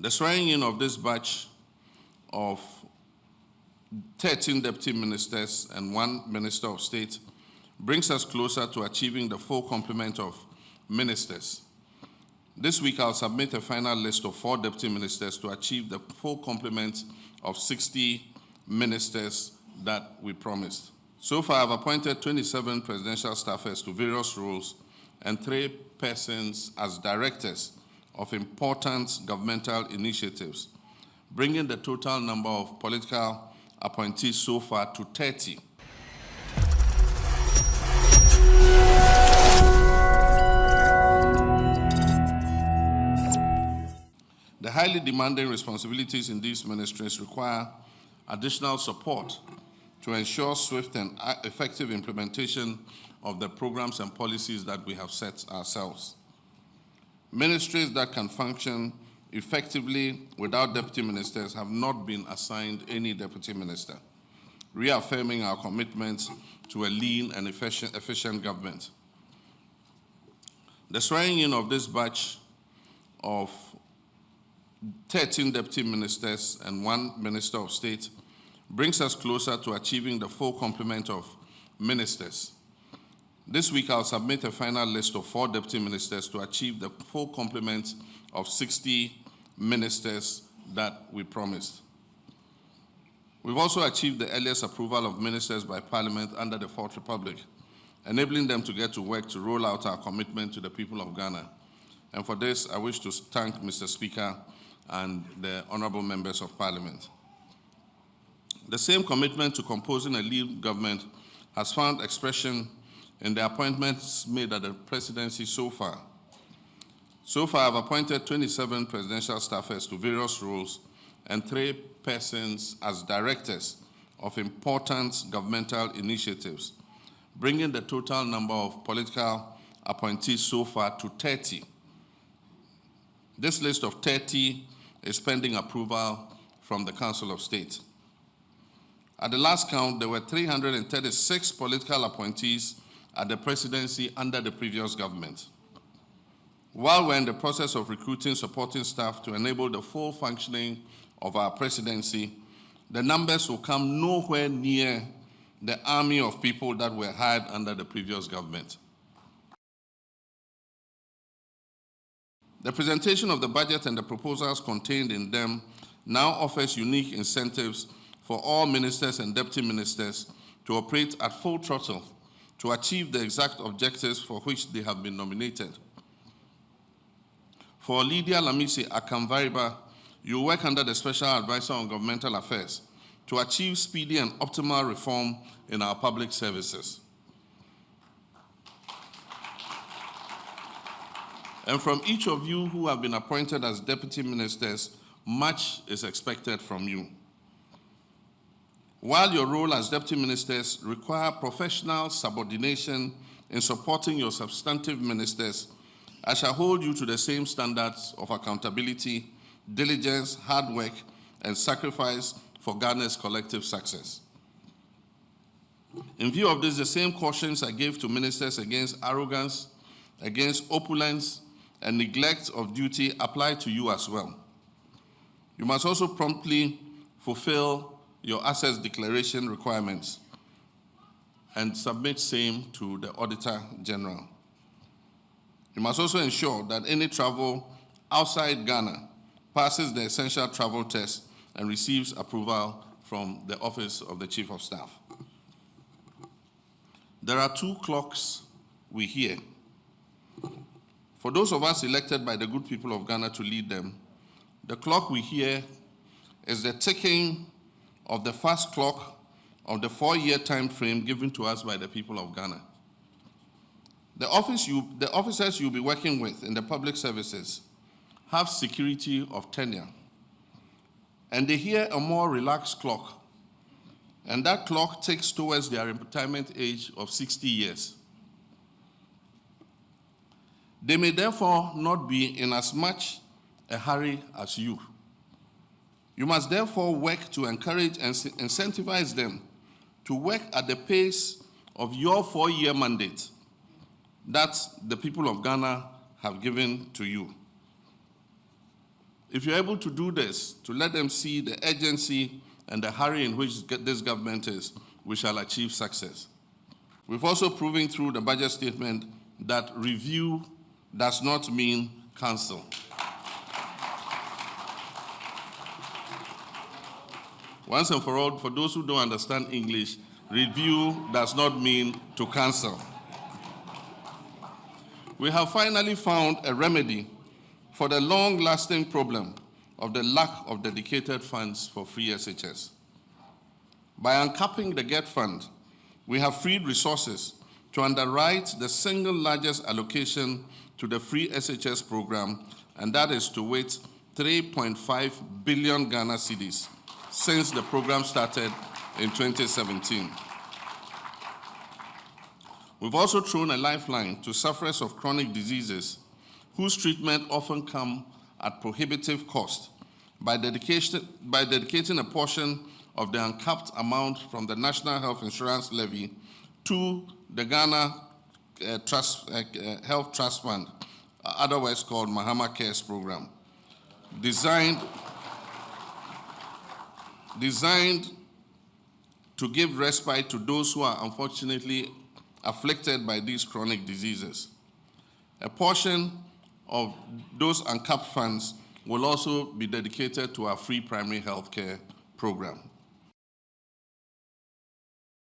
The swearing in of this batch of 13 deputy ministers and 1 minister of state brings us closer to achieving the full complement of ministers. This week, I'll submit a final list of 4 deputy ministers to achieve the full complement of 60 ministers that we promised. So far, I've appointed 27 presidential staffers to various roles and 3 persons as directors of important governmental initiatives, bringing the total number of political appointees so far to 30. The highly demanding responsibilities in these ministries require additional support to ensure swift and effective implementation of the programs and policies that we have set ourselves. Ministries that can function effectively without deputy ministers have not been assigned any deputy minister, reaffirming our commitment to a lean and efficient government. The swearing in of this batch of 13 deputy ministers and 1 minister of state brings us closer to achieving the full complement of ministers. This week, I'll submit a final list of 4 deputy ministers to achieve the full complement of 60 ministers that we promised. We've also achieved the earliest approval of ministers by Parliament under the Fourth Republic, enabling them to get to work to roll out our commitment to the people of Ghana. And for this, I wish to thank Mr. Speaker and the honorable members of Parliament. The same commitment to composing a lean government has found expression in the appointments made at the presidency so far. So far, I've appointed 27 presidential staffers to various roles and 3 persons as directors of important governmental initiatives, bringing the total number of political appointees so far to 30. This list of 30 is pending approval from the Council of State. At the last count, there were 336 political appointees at the presidency under the previous government. While we're in the process of recruiting supporting staff to enable the full functioning of our presidency, the numbers will come nowhere near the army of people that were hired under the previous government. The presentation of the budget and the proposals contained in them now offers unique incentives for all ministers and deputy ministers to operate at full throttle to achieve the exact objectives for which they have been nominated. For Lydia Lamisi Akamvariba, you work under the Special Advisor on Governmental Affairs to achieve speedy and optimal reform in our public services. And from each of you who have been appointed as deputy ministers, much is expected from you. While your role as deputy ministers require professional subordination in supporting your substantive ministers, I shall hold you to the same standards of accountability, diligence, hard work, and sacrifice for Ghana's collective success. In view of this, the same cautions I gave to ministers against arrogance, against opulence, and neglect of duty apply to you as well. You must also promptly fulfill your assets declaration requirements and submit same to the Auditor General. You must also ensure that any travel outside Ghana passes the essential travel test and receives approval from the Office of the Chief of Staff. There are 2 clocks we hear. For those of us elected by the good people of Ghana to lead them, the clock we hear is the ticking of the fast clock of the 4-year time frame given to us by the people of Ghana. The officers you'll be working with in the public services have security of tenure, and they hear a more relaxed clock, and that clock ticks towards their retirement age of 60 years. They may therefore not be in as much a hurry as you. You must therefore work to encourage and incentivize them to work at the pace of your 4-year mandate that the people of Ghana have given to you. If you're able to do this, to let them see the urgency and the hurry in which this government is, we shall achieve success. We've also proven through the budget statement that review does not mean cancel. Once and for all, for those who don't understand English, review does not mean to cancel. We have finally found a remedy for the long-lasting problem of the lack of dedicated funds for free SHS. By uncapping the GET fund, we have freed resources to underwrite the single largest allocation to the free SHS program, and that is to wait 3.5 billion Ghana cedis since the program started in 2017. We've also thrown a lifeline to sufferers of chronic diseases whose treatment often come at prohibitive cost by dedicating a portion of the uncapped amount from the National Health Insurance Levy to the Ghana Health Trust Fund, otherwise called Mahama Cares Program, designed to give respite to those who are unfortunately afflicted by these chronic diseases. A portion of those uncapped funds will also be dedicated to our free primary health care program.